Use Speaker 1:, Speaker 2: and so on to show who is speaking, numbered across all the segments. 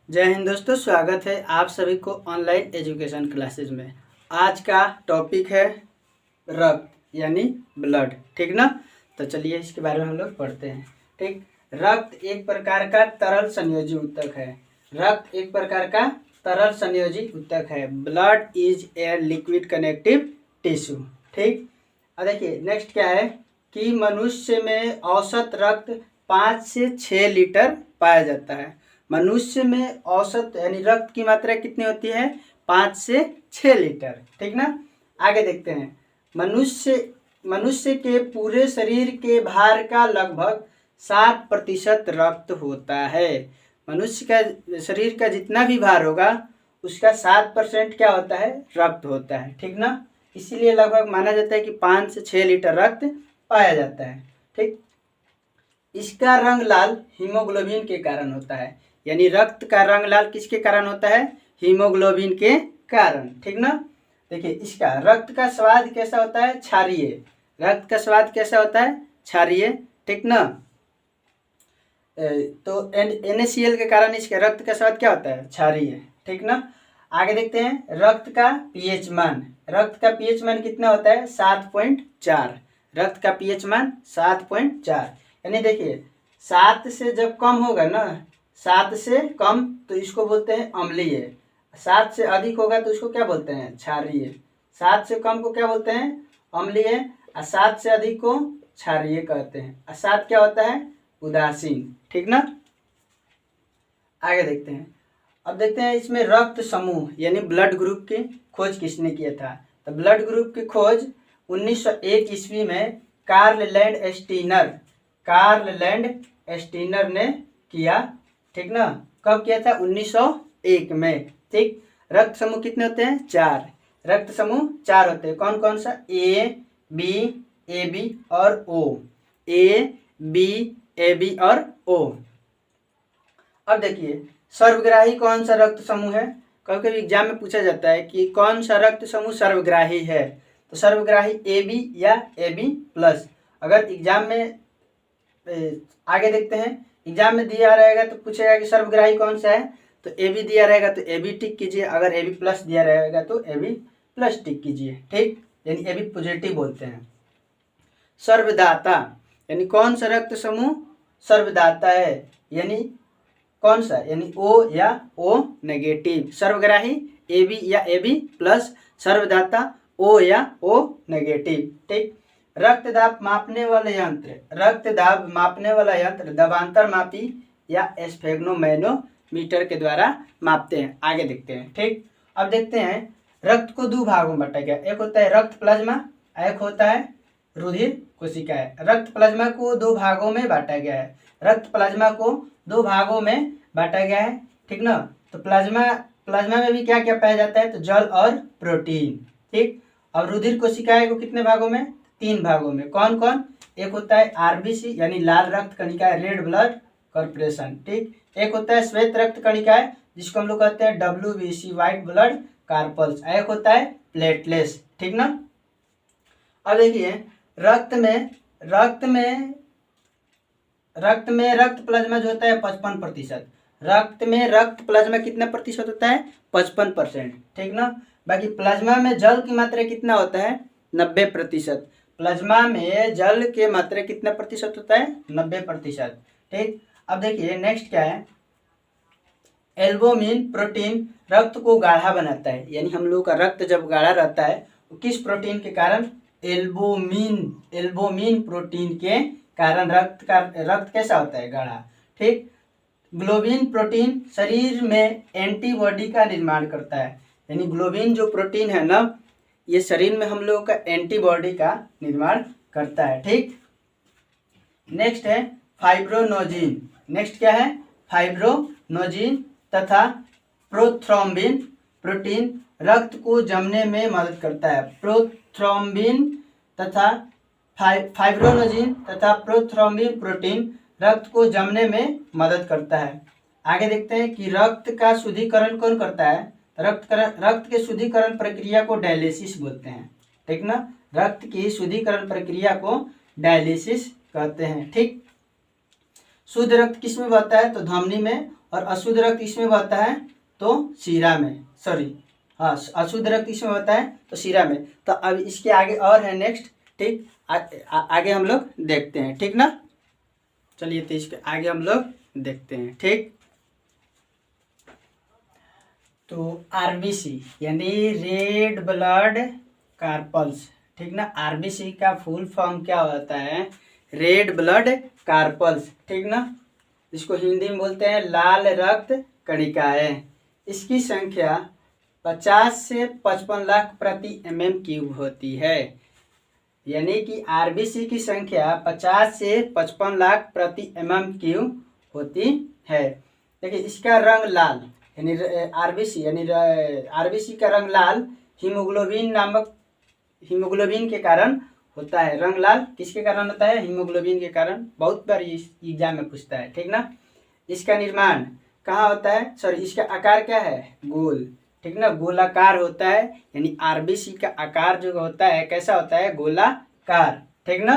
Speaker 1: जय हिंद दोस्तों, स्वागत है आप सभी को ऑनलाइन एजुकेशन क्लासेज में। आज का टॉपिक है रक्त यानी ब्लड, ठीक ना। तो चलिए इसके बारे में हम लोग पढ़ते हैं। ठीक, रक्त एक प्रकार का तरल संयोजी ऊतक है। रक्त एक प्रकार का तरल संयोजी ऊतक है। Blood is a liquid connective tissue. ठीक, अब देखिए नेक्स्ट क्या है कि मनुष्य में औसत रक्त 5 से 6 लीटर पाया जाता है। मनुष्य में औसत यानी रक्त की मात्रा कितनी होती है? 5 से 6 लीटर, ठीक ना। आगे देखते हैं। मनुष्य के पूरे शरीर के भार का लगभग 60% रक्त होता है। मनुष्य का शरीर का जितना भी भार होगा उसका 7% क्या होता है? रक्त होता है, ठीक ना। इसीलिए लगभग माना जाता है कि 5 से 6 लीटर रक्त पाया जाता है। ठीक, इसका रंग लाल हीमोग्लोबिन के कारण होता है। यानी रक्त का रंग लाल किसके कारण होता है? हीमोग्लोबिन के कारण, ठीक ना। देखिए इसका रक्त का स्वाद कैसा होता है? क्षारीय। रक्त का स्वाद कैसा होता है? क्षारीय, ठीक ना। तो NaCl के कारण इसके रक्त का स्वाद क्या होता है? क्षारीय, ठीक ना। आगे देखते हैं रक्त का पीएच मान। रक्त का पीएच मान कितना होता है? 7.4। रक्त का पीएच मान 7.4। यानी देखिए 7 से जब कम होगा ना, 7 से कम तो इसको बोलते हैं अम्लीय। 7 से अधिक होगा तो इसको क्या बोलते हैं? क्षारीय। 7 से कम को क्या बोलते हैं? अम्लीय। और 7 से अधिक को क्षारीय कहते हैं। और 7 क्या होता है? उदासीन, ठीक ना। आगे देखते हैं। अब देखते हैं इसमें रक्त समूह यानी ब्लड ग्रुप की खोज किसने किया था? तो ब्लड ग्रुप की खोज 1901 ईस्वी में कार्ल लैंड स्टीनर ने किया, ठीक ना। कब किया था? 1901 में। ठीक, रक्त समूह कितने होते हैं? 4। रक्त समूह 4 होते हैं। कौन कौन सा? ए बी और ओ। ए बी और ओ। अब देखिए सर्वग्राही कौन सा रक्त समूह है? कभी कभी एग्जाम में पूछा जाता है कि कौन सा रक्त समूह सर्वग्राही है। तो सर्वग्राही AB या AB+। अगर एग्जाम में आगे देखते हैं, एग्जाम में दिया रहेगा तो पूछेगा कि सर्वग्राही कौन सा है, तो AB दिया रहेगा तो AB टिक कीजिए। अगर AB+ दिया रहेगा तो AB+ टिक कीजिए। ठीक, यानी AB पॉजिटिव बोलते हैं। सर्वदाता यानी कौन सा रक्त समूह सर्वदाता है? यानी कौन सा? यानी O या O-। सर्वग्राही AB या AB+, सर्वदाता O या O-। ठीक, रक्तदाब मापने वाला यंत्र दबांतर मापी या स्फेग्नोमैनोमीटर के द्वारा मापते हैं। आगे देखते हैं। ठीक, अब देखते हैं रक्त को 2 भागों में बांटा गया। एक होता है रक्त प्लाज्मा, एक होता है रुधिर कोशिकाएं। रक्त प्लाज्मा को 2 भागों में बांटा गया है। रक्त प्लाज्मा को 2 भागों में बांटा गया है, ठीक ना। तो प्लाज्मा में भी क्या क्या पाया जाता है? तो जल और प्रोटीन। ठीक, और रुधिर कोशिकाएं को कितने भागों में? 3 भागों में। कौन कौन? एक होता है RBC यानी लाल रक्त कणिकाएं, रेड ब्लड कॉर्पोरेशन। ठीक, एक होता है श्वेत रक्त कणिकाएं जिसको हम लोग कहते हैं WBC व्हाइट ब्लड कार्पल्स। एक होता है प्लेटलेट्स, ठीक ना। अब देखिए रक्त में रक्त प्लाज्मा जो होता है 55%। रक्त में रक्त प्लाज्मा कितना प्रतिशत होता है? 55%, ठीक ना। बाकी प्लाज्मा में जल की मात्रा कितना होता है? 90%। प्लाज्मा में जल के मात्रा कितना प्रतिशत होता है? 90%। ठीक, अब देखिए नेक्स्ट क्या है? एल्बुमिन प्रोटीन रक्त को गाढ़ा बनाता है। यानी हम लोग का रक्त जब गाढ़ा रहता है वो किस प्रोटीन के कारण? एल्बुमिन प्रोटीन के कारण रक्त कैसा होता है? गाढ़ा। ठीक, ग्लोबिन प्रोटीन शरीर में एंटीबॉडी का निर्माण करता है। यानी ग्लोबिन जो प्रोटीन है ना, ये शरीर में हम लोगों का एंटीबॉडी का निर्माण करता है। ठीक, नेक्स्ट है फाइब्रोनोजिन। नेक्स्ट क्या है? फाइब्रोनोजिन तथा प्रोथ्रोम्बिन प्रोटीन रक्त को जमने में मदद करता है। प्रोथ्रोम्बिन तथा फाइब्रोनोजिन तथा प्रोथ्रोम्बिन प्रोटीन रक्त को जमने में मदद करता है। आगे देखते हैं कि रक्त का शुद्धिकरण कौन करता है? रक्त के शुद्धिकरण प्रक्रिया को डायलिसिस बोलते हैं, ठीक ना। रक्त की शुद्धिकरण प्रक्रिया को डायलिसिस कहते हैं। ठीक, शुद्ध रक्त किस में बहता है? तो धमनी में और अशुद्ध रक्त इसमें बहता है तो शीरा में, सॉरी हाँ, अशुद्ध रक्त इसमें होता है तो शीरा में। तो अब इसके आगे और है नेक्स्ट, ठीक, आगे हम लोग देखते हैं, ठीक ना। चलिए तो इसके आगे हम लोग देखते हैं, ठीक। तो आरबीसी यानी रेड ब्लड कार्पल्स, ठीक ना। आरबीसी का फुल फॉर्म क्या होता है, रेड ब्लड कार्पल्स, ठीक ना। इसको हिंदी में बोलते हैं लाल रक्त कणिकाएं। इसकी संख्या 50 से 55 लाख प्रति mm³ होती है। यानी कि आरबीसी की संख्या 50 से 55 लाख प्रति mm³ होती है। देखिए इसका रंग लाल, यानी आरबीसी यानी आरबीसी का रंग लाल हीमोग्लोबिन के कारण होता है। रंग लाल किसके कारण होता है, हीमोग्लोबिन के कारण। बहुत बार इस एग्जाम में पूछता है, ठीक ना। इसका निर्माण कहाँ होता है, सॉरी इसका आकार क्या है, गोल, ठीक ना, गोलाकार होता है। यानी आरबीसी का आकार जो होता है कैसा होता है, गोलाकार, ठीक ना।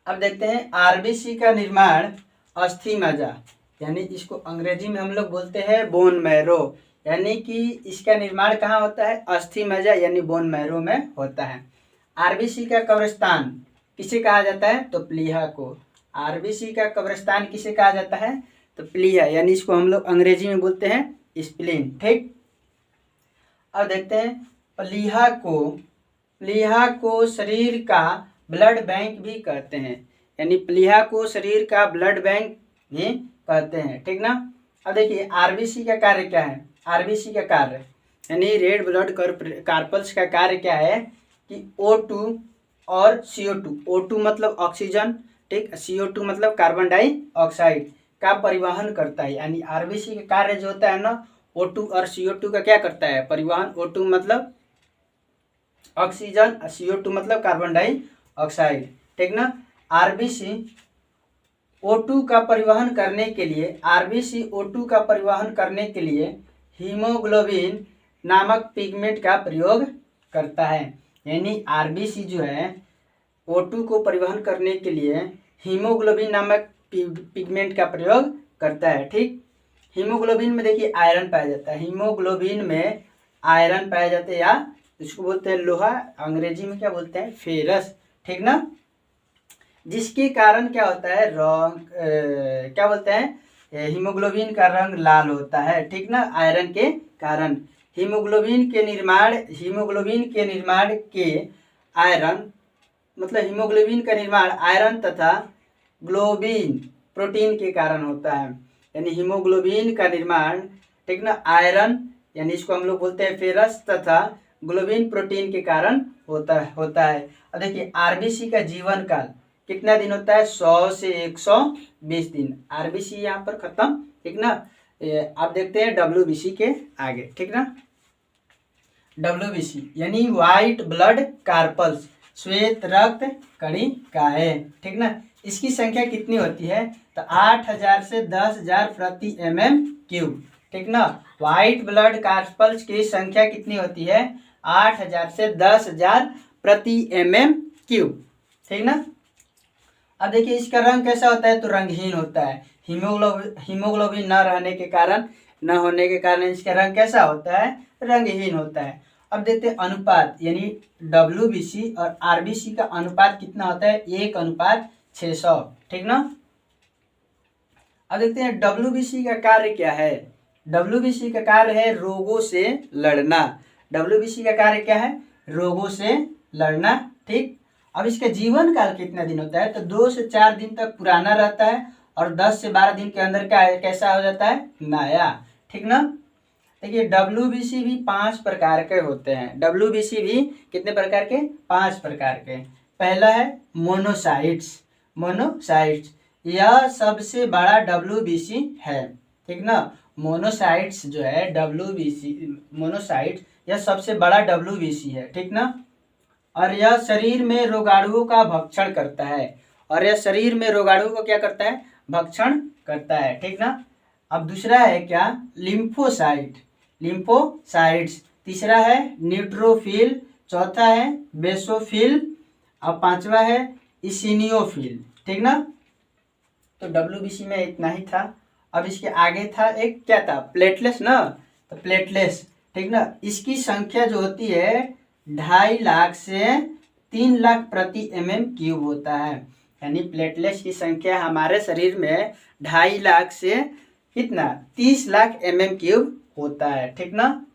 Speaker 1: अब देखते हैं आरबीसी का निर्माण अस्थि मज्जा, यानी इसको अंग्रेजी में हम लोग बोलते हैं बोन मैरो, यानी कि इसका निर्माण कहाँ होता है, अस्थि मज्जा यानी बोन मैरो में होता है। आरबीसी का कब्रिस्तान किसे कहा जाता है, तो प्लीहा को। आरबीसी का कब्रिस्तान किसे कहा जाता है, तो प्लीहा, यानी इसको हम लोग अंग्रेजी में बोलते हैं स्प्लीन, ठीक। अब देखते हैं प्लीहा को शरीर का ब्लड बैंक भी कहते हैं, यानी प्लीहा को शरीर का ब्लड बैंक भी कहते हैं, ठीक ना। अब देखिए आरबीसी का कार्य क्या है, आरबीसी का कार्य यानी रेड ब्लड कार्पल्स का कार्य क्या है कि O2 और CO2, O2 मतलब ऑक्सीजन, ठीक, CO2 मतलब कार्बन डाइऑक्साइड का परिवहन करता है। यानी आरबीसी का कार्य जो होता है ना, O2 और CO2 का क्या करता है, परिवहन। O2 मतलब ऑक्सीजन, CO2 मतलब कार्बन डाइऑक्साइड, ठीक ना। आरबीसी O2 का परिवहन करने के लिए, आरबीसी O2 का परिवहन करने के लिए हीमोग्लोबिन नामक पिगमेंट का प्रयोग करता है। यानी आरबीसी जो है O2 को परिवहन करने के लिए हीमोग्लोबिन नामक पिगमेंट का प्रयोग करता है, ठीक। हीमोग्लोबिन में देखिए आयरन पाया जाता है, हीमोग्लोबिन में आयरन पाया जाता है, या इसको बोलते हैं लोहा, अंग्रेजी में क्या बोलते हैं, फेरस, ठीक ना। जिसके कारण क्या होता है, क्या बोलते हैं, हीमोग्लोबिन का रंग लाल होता है, ठीक ना, आयरन के कारण। हीमोग्लोबिन के निर्माण के आयरन मतलब हीमोग्लोबिन का निर्माण आयरन तथा ग्लोबिन प्रोटीन के कारण होता है। यानी हीमोग्लोबिन का निर्माण, ठीक ना, आयरन यानी इसको हम लोग बोलते हैं फेरस तथा ग्लोबिन प्रोटीन के कारण होता है। अब देखिए आरबीसी का जीवन काल कितना दिन होता है, 100 से 120 दिन। आरबीसी यहाँ पर खत्म, ठीक ना। आप देखते हैं डब्ल्यूबीसी के आगे, ठीक ना। डब्ल्यूबीसी यानी व्हाइट ब्लड कार्पल्स, श्वेत रक्त कणिकाएं, ठीक ना। इसकी संख्या कितनी होती है, तो 8000 से 10000 प्रति mm³, ठीक ना। व्हाइट ब्लड कार्पल्स की संख्या कितनी होती है, 8000 से 10000 प्रति mm³, ठीक ना। अब देखिए इसका रंग कैसा होता है, तो रंगहीन होता है। हीमोग्लोबिन न होने के कारण इसका रंग कैसा होता है, रंगहीन होता है। अब देखते हैं अनुपात, यानी डब्ल्यूबीसी और आरबीसी का अनुपात कितना होता है, 1:600, ठीक ना। अब देखते हैं डब्ल्यूबीसी का कार्य क्या है। डब्ल्यूबीसी का कार्य है रोगों से लड़ना। डब्ल्यूबीसी का कार्य क्या है, रोगों से लड़ना, ठीक। अब इसका जीवन काल कितना दिन होता है, तो 2 से 4 दिन तक पुराना रहता है और 10 से 12 दिन के अंदर कैसा हो जाता है, नया, ठीक ना। देखिए डब्ल्यूबीसी भी 5 प्रकार के होते हैं। डब्ल्यूबीसी भी कितने प्रकार के, 5 प्रकार के। पहला है मोनोसाइट्स, यह सबसे बड़ा डब्ल्यूबीसी है, ठीक ना। मोनोसाइट्स जो है मोनोसाइट्स यह सबसे बड़ा डब्ल्यूबीसी है, ठीक ना। और यह शरीर में रोगाणुओं का भक्षण करता है, क्या करता है, भक्षण करता है, ठीक ना। अब दूसरा है क्या, लिम्फोसाइट्स, तीसरा है न्यूट्रोफिल, चौथा है बेसोफिल, और पांचवा है इसिनियोफिल, ठीक ना। तो डब्ल्यूबीसी में इतना ही था। अब इसके आगे था एक क्या था, प्लेटलेट्स ना, तो प्लेटलेट्स, ठीक ना, इसकी संख्या जो होती है 2.5 लाख से 3 लाख प्रति mm³ होता है। यानी प्लेटलेट्स की संख्या हमारे शरीर में 2.5 लाख से कितना 30 लाख mm³ होता है, ठीक ना।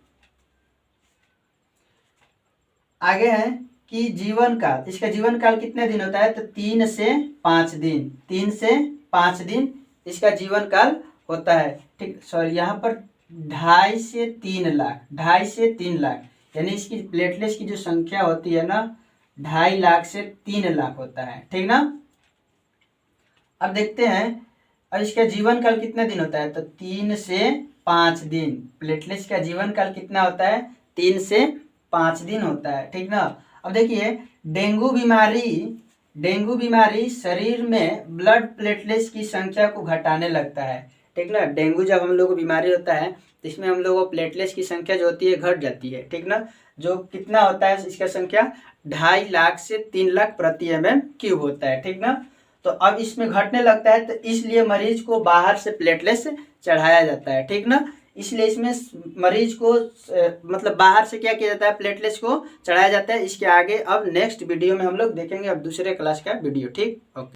Speaker 1: आगे है कि जीवन काल, इसका जीवन काल कितने दिन होता है, तो 3 से 5 दिन, 3 से 5 दिन इसका जीवन काल होता है, ठीक। सॉरी, यहाँ पर 2.5 से 3 लाख, 2.5 से 3 लाख, यानी इसकी प्लेटलेट्स की जो संख्या होती है ना 2.5 लाख से 3 लाख होता है, ठीक ना। अब देखते हैं, अब इसका जीवन काल कितने दिन होता है, तो 3 से 5 दिन। प्लेटलेट्स का जीवन काल कितना होता है, 3 से 5 दिन होता है, ठीक ना। अब देखिए, डेंगू बीमारी शरीर में ब्लड प्लेटलेट्स की संख्या को घटाने लगता है, ठीक ना। डेंगू जब हम लोग को बीमारी होता है तो इसमें हम लोग को प्लेटलेट्स की संख्या जो होती है घट जाती है, ठीक ना। जो कितना होता है इसका संख्या 2.5 लाख से 3 लाख प्रति mm³ होता है, ठीक ना। तो अब इसमें घटने लगता है, तो इसलिए मरीज को बाहर से प्लेटलेट्स चढ़ाया जाता है, ठीक ना। इसलिए इसमें मरीज को मतलब बाहर से क्या किया जाता है, प्लेटलेट्स को चढ़ाया जाता है। इसके आगे अब नेक्स्ट वीडियो में हम लोग देखेंगे अब दूसरे क्लास का वीडियो, ठीक। ओके।